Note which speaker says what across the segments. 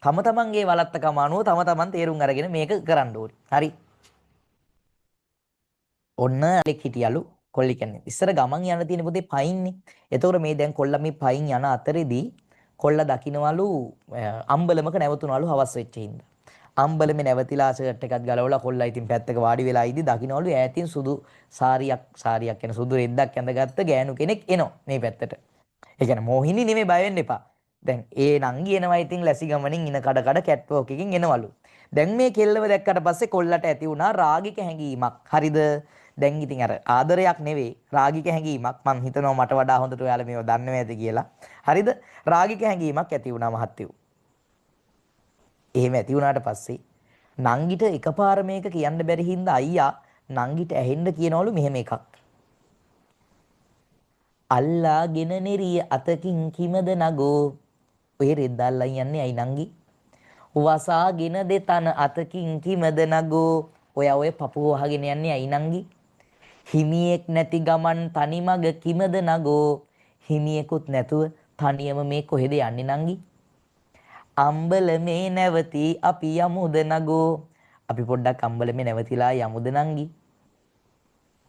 Speaker 1: තම තමන්ගේ වලත්තකම අනුව තම තමන් තේරුම් අරගෙන මේක කරන්න ඕනේ. හරි. ඔන්න ලෙක් හිටියලු කොල්ලි කියන්නේ. ඉස්සර ගමන් යන තියෙන පුතේ පයින්නේ. එතකොට මේ දැන් කොල්ලා මේ පයින් යන අතරේදී කොල්ලා දකින්නවලු අම්බලමක නැවතුනලු හවස් වෙච්ච හින්දා. අම්බලමේ නැවතිලා ෂර්ට් එකක් ගලවලා කොල්ලා ඉතින් පැත්තක වාඩි වෙලා ඉදි දකින්නවලු ඈතින් සුදු සාරියක් කියන සුදු රෙද්දක් ඇඳගත්ත ගෑනු කෙනෙක් එනවා මේ පැත්තට. ඒ කියන්නේ මොහිනි නෙමෙයි බය වෙන්න එපා. දැන් ඒ නංගි එනවා ඉතින් ලැසි ගමනින් ඉන කඩ කඩ කැට් වෝක් එකකින් එනවලු. දැන් මේ කෙල්ලව දැක්කට පස්සේ කොල්ලට ඇති වුණා රාගික හැඟීමක්. හරිද? දැන් ඉතින් අර ආදරයක් නෙවෙයි රාගික හැඟීමක්. මං හිතනවා මට වඩා හොඳට ඔයාලා මේව දන්නව ඇති කියලා. හරිද? රාගික හැඟීමක් ඇති වුණා මහත්තයෝ. එහෙම ඇති වුණාට පස්සේ නංගිට එකපාර මේක කියන්න බැරි හින්දා අයියා නංගිට ඇහෙන්න කියනවලු මෙහෙම එකක්. අල්ලාගෙන නෙරිය අතකින් කිමද නගෝ. ඔය රෙද්දල්ලා යන්නේ අයි නංගි. වසාගෙන දෙතන අතකින් කිමද නගෝ. ඔය පපුව වහගෙන යන්නේ අයි නංගි. හිමියෙක් නැති ගමන් තනි මග කිමද නගෝ. හිමියෙකුත් නැතුව තනියම මේ කොහෙද යන්නේ නංගි. අම්බලමේ නැවති අපි යමුද නගෝ. අපි පොඩ්ඩක් අම්බලමේ නැවතිලා යමුද නංගි.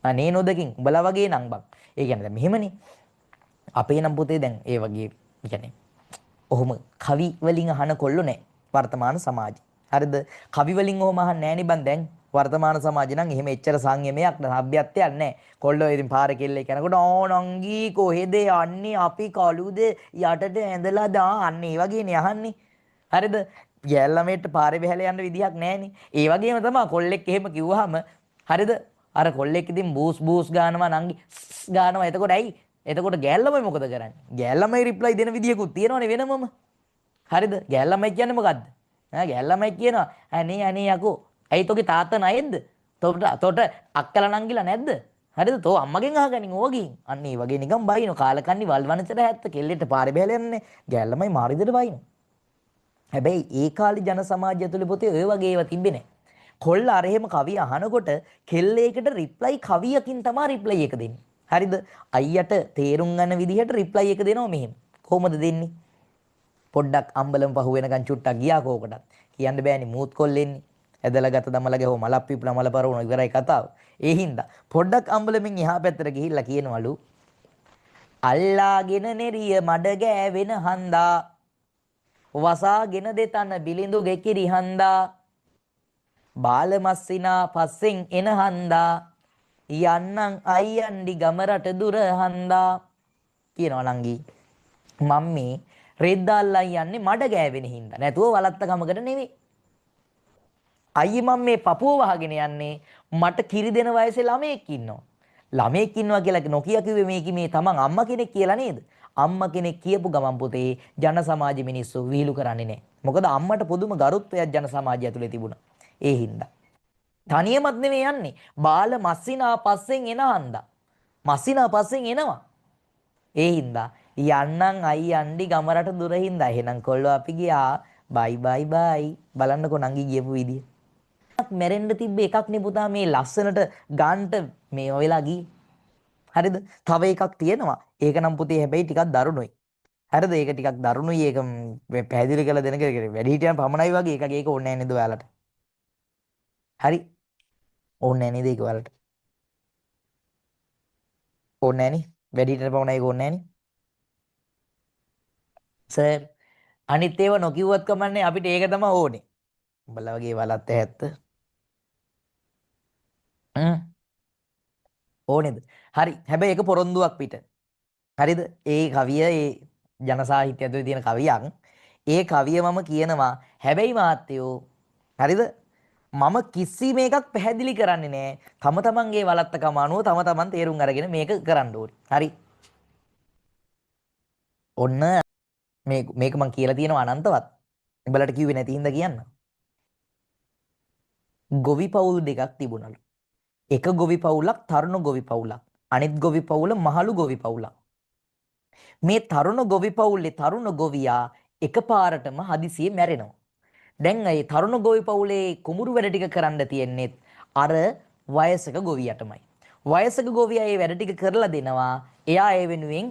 Speaker 1: අනේ නොදකින් උඹලා වගේ නං බං. ඒ කියන්නේ දැන් මෙහෙමනේ. අපේ නම් පුතේ දැන් ඒ වගේ කියන්නේ ඔහොම කවි වලින් අහන කොල්ලෝ නැහැ වර්තමාන සමාජේ. හරිද? කවි වලින් ඔහොම අහන්නේ නැහනේ බං දැන්. වර්තමාන සමාජේ නම් එහෙම එච්චර සංයමයක් සભ્યත්වයක් නැහැ. කොල්ලෝ ඉතින් පාර කෙල්ලෙක් යනකොට ඕනංගි කොහෙද යන්නේ අපි කලුද යටට ඇඳලා දාන්න ඒ වගේනේ අහන්නේ. හරිද? ගෑල්ලමෙට පාරේ බහැලා යන්න විදියක් නැහනේ. ඒ වගේම තමයි කොල්ලෙක් එහෙම කිව්වහම හරිද? අර කොල්ලෙක් ඉතින් බූස් ගානවා නංගි ගානවා. එතකොට ඇයි? එතකොට ගෑල්ලමයි මොකද කරන්නේ? ගෑල්ලමයි රිප්ලයි දෙන විදියකුත් තියෙනවනේ වෙනමම. හරිද? ගෑල්ලමයි කියන්නේ මොකද්ද? ගෑල්ලමයි කියනවා අනේ යකෝ. ඇයි තෝගේ තාත්තා නැයිද? තොට අක්කලා නංගිලා නැද්ද? හරිද? තෝ අම්මගෙන් අහගනින් ඕගින්. අන්න ඒ වගේ නිකන් බයිනෝ කාලකන්ණි වල්වනචර හැත්ත කෙල්ලෙට පාරේ බහැලා යන්නේ. ගෑල්ලමයි මාරිදට බයිනෝ. හැබැයි ඒ කාලේ ජන සමාජය ඇතුලේ පොතේ ඔය වගේ ඒවා තිබ්බේ නැහැ. කොල්ල අර එහෙම කවිය අහනකොට කෙල්ලේකට රිප්ලයි කවියකින් තමයි රිප්ලයි එක දෙන්නේ. හරිද? අයියට තේරුම් ගන්න විදිහට රිප්ලයි එක දෙනවා මෙහෙම. කොහොමද දෙන්නේ? පොඩ්ඩක් අම්බලම පහු වෙනකන් චුට්ටක් ගියා කෝකටත්. කියන්න බෑනේ මූත් කොල්ලෙන්නේ. ඇදලා ගත දමලා ගහුව මලක් පිපුලා මල පරවන ඉවරයි කතාව. ඒ හින්දා පොඩ්ඩක් අම්බලමින් එහා පැත්තට ගිහිල්ලා කියනවලු අල්ලාගෙන නෙරිය මඩ ගෑවෙන හන්දා වසාගෙන දෙතන බිලිඳු ගෙකිරි හන්දා බාලමස්සිනා පස්සෙන් එන හන්දා යන්නම් අයියන්ඩි ගම රට දුර හන්දා කියනවා නංගි. මම මේ රෙද්දාල්ලා යන්නේ මඩ ගෑවෙන හින්දා. නැතුව වලත්ත ගමකට නෙවෙයි. අයියේ මම මේ පපුව වහගෙන යන්නේ මට කිරි දෙන වයසේ ළමයෙක් ඉන්නවා. ළමයෙක් ඉන්නවා කියලා නොකිය කිව්වේ මේකේ මේ තමන් අම්මා කෙනෙක් කියලා නේද? අම්මා කෙනෙක් කියපු ගමන් පුතේ ජන සමාජ මිනිස්සු විහිළු කරන්නේ නැහැ. මොකද අම්මට පුදුම ගරුත්වයක් ජන සමාජය ඇතුලේ තිබුණා. ඒ හින්දා. තනියමත් නෙවෙයි යන්නේ. බාල මස්සිනා පස්සෙන් එන හන්දා. මස්සිනා පස්සෙන් එනවා. ඒ හින්දා යන්නම් අයියන්ඩි ගම රට දුර හින්දා එහෙනම් කොල්ලෝ අපි ගියා. බයි බයි බයි. බලන්නකෝ නංගි ගියපු විදිය. මැරෙන්න තිබ්බ එකක් නේ පුතා මේ ලස්සනට ගාන්ට මේ වෙලා ගියේ. හරිද? තව එකක් තියෙනවා. ඒක නම් පුතේ හැබැයි ටිකක් දරුණුයි. හරිද? ඒක ටිකක් දරුණුයි. ඒක පැහැදිලි කරලා දෙන කෙනෙක් වැඩි හිටියන් පමණයි වගේ එකක ඒක ඕනේ නැහැ නේද ඔයාලට? හරි. ඕනේ නැහැ නේද ඒක ඔයාලට? ඕනේ නැහැ නේ. වැඩි හිටියන් පමණයි ඒක ඕනේ නැහැ නේ. සර් අනිත් ඒවා නොකියුවත් කමන්නේ අපිට ඒක තමයි ඕනේ. උඹලා වගේ වලත් ඇත්ත. ඕනේද? හරි. හැබැයි ඒක පොරොන්දුවක් පිට. හරිද? ඒ කවිය ඒ ජන සාහිත්‍ය ඇතුලේ තියෙන කවියක්. ඒ කවිය මම කියනවා. හැබැයි මාත්‍යෝ හරිද? මම කිසිම එකක් පැහැදිලි කරන්නේ නැහැ. තම තමන්ගේ වලත්තකම අනුව තම තමන් තේරුම් අරගෙන මේක කරන්න ඕනේ. හරි. ඔන්න මේක මම කියලා තියෙනවා අනන්තවත්. උඹලට කිව්වේ නැති හින්දා කියන්න. ගොවි පවුල් දෙකක් තිබුණලු. එක ගොවි පවුලක් තරුණ ගොවි පවුලක්. අනිත් ගොවි පවුල මහලු ගොවි පවුලක්. මේ තරුණ ගොවි පවුලේ තරුණ ගොවියා එකපාරටම හදිසියෙ මැරෙනවා. දැන් ඒ තරුණ ගොවි පවුලේ කුඹුරු වැඩ ටික කරන්න තියෙන්නේ අර වයසක ගොවියටමයි. වයසක ගොවියා මේ වැඩ ටික කරලා දෙනවා. එයා ඒ වෙනුවෙන්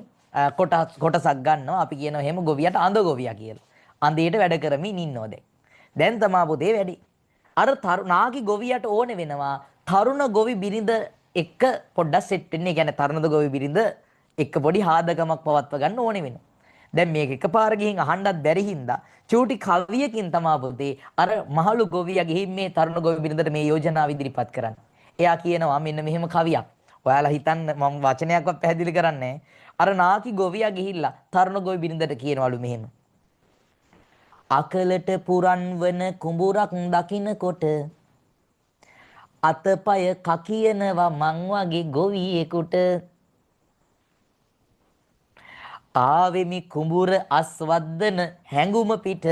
Speaker 1: කොටසක් ගන්නවා. අපි කියනවා එහෙම ගොවියට අඳ ගොවියා කියලා. අන්දේට වැඩ කරමින් ඉන්නවා දැන්. දැන් තමා පුතේ වැඩි. අර නාකි ගොවියට ඕනේ වෙනවා තරුණ ගොවි බිරිඳ එක්ක පොඩ්ඩක් සෙට් වෙන්න. ඒ කියන්නේ තරුණ ගොවි බිරිඳ එක්ක පොඩි හාදකමක් පවත්ව ගන්න ඕනේ වෙනවා. දැන් මේක එකපාර ගිහින් අහන්නත් බැරි හින්දා චූටි කවියකින් තමා පුතේ අර මහලු ගොවියා ගිහින් මේ තරුණ ගොවි බිරිඳට මේ යෝජනාව ඉදිරිපත් කරන්නේ. එයා කියනවා මෙන්න මෙහෙම කවියක්. ඔයාලා හිතන්න මම වචනයක්වත් පැහැදිලි කරන්නේ නැහැ. අර නාකි ගොවියා ගිහිල්ලා තරුණ ගොවි බිරිඳට කියනවලු මෙහෙම. අකලට පුරන් වන කුඹුරක් දකින්නකොට අතපය කකියනවා මං වගේ ගොවියෙකුට. ආවෙමි කුඹුර අස්වද්දන හැඟුම පිට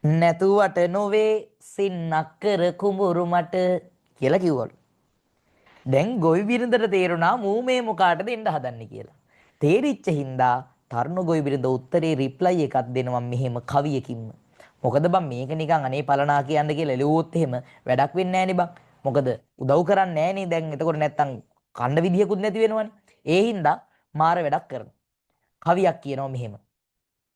Speaker 1: නැතුවට නොවේ සින්නක් කර කුඹුරු මට කියලා කිව්වලු. දැන් ගොවි බිරිඳට තේරුණා මූ මේ මොකාටද දෙන්න හදන්නේ කියලා. තේරිච්ච හින්දා තරුණ ගොවි බිරිඳ උත්තරේ රිප්ලයි එකක් දෙනවා මෙහෙම කවියකින්ම. මොකද බං මේක නිකන් අනේ පලනා කියන්න කියලා එළුවොත් එහෙම වැඩක් වෙන්නේ නැහනේ බං. මොකද උදව් කරන්නේ නැහනේ දැන්. එතකොට නැත්තම් කන්න විදියකුත් නැති වෙනවනේ. ඒ හින්දා මාර වැඩක් කරනවා. කවියක් කියනවා මෙහෙම.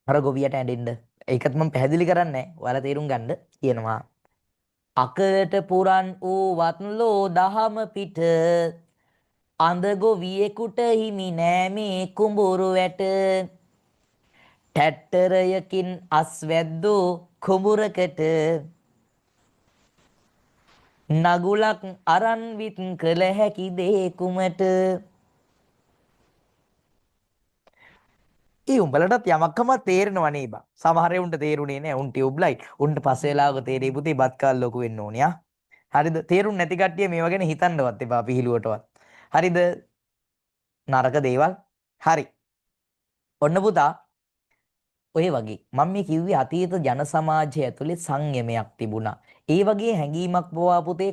Speaker 1: අර ගොවියට ඇඬෙන්න. ඒකත් මම පැහැදිලි කරන්නේ නැහැ. ඔයාලා තේරුම් ගන්න කියනවා. අකලට පුරන් වූ වත්ලෝ දහම පිට අඳ ගොවියෙකුට හිමි නෑ මේ කුඹුරු වැට. ටැට්ටරයකින් අස්වැද්දෝ කුඹුරකට නගුලක් අරන් විත් කළ හැකි දේ කුමට. ඒ උඹලටත් යමක්කම තේරෙනව නේ බා. සමහර උන්ට තේරුනේ නෑ. උන් ටියුබ්ලයිට්. උන්ට පස්සේ වෙලාවක තේරෙයි පුතේ බත් කාල ලොකු වෙන්න ඕනේ ආ. හරිද? තේරුම් නැති කට්ටිය මේව ගැන හිතන්නවත් එපා පිහිලුවටවත්. හරිද? නරක දේවල්. හරි. ඔන්න පුතා ඔය වගේ මම මේ කිව්වේ අතීත ජන සමාජය ඇතුලේ සංයමයක් තිබුණා. ඒ වගේ හැඟීමක් බවා පුතේ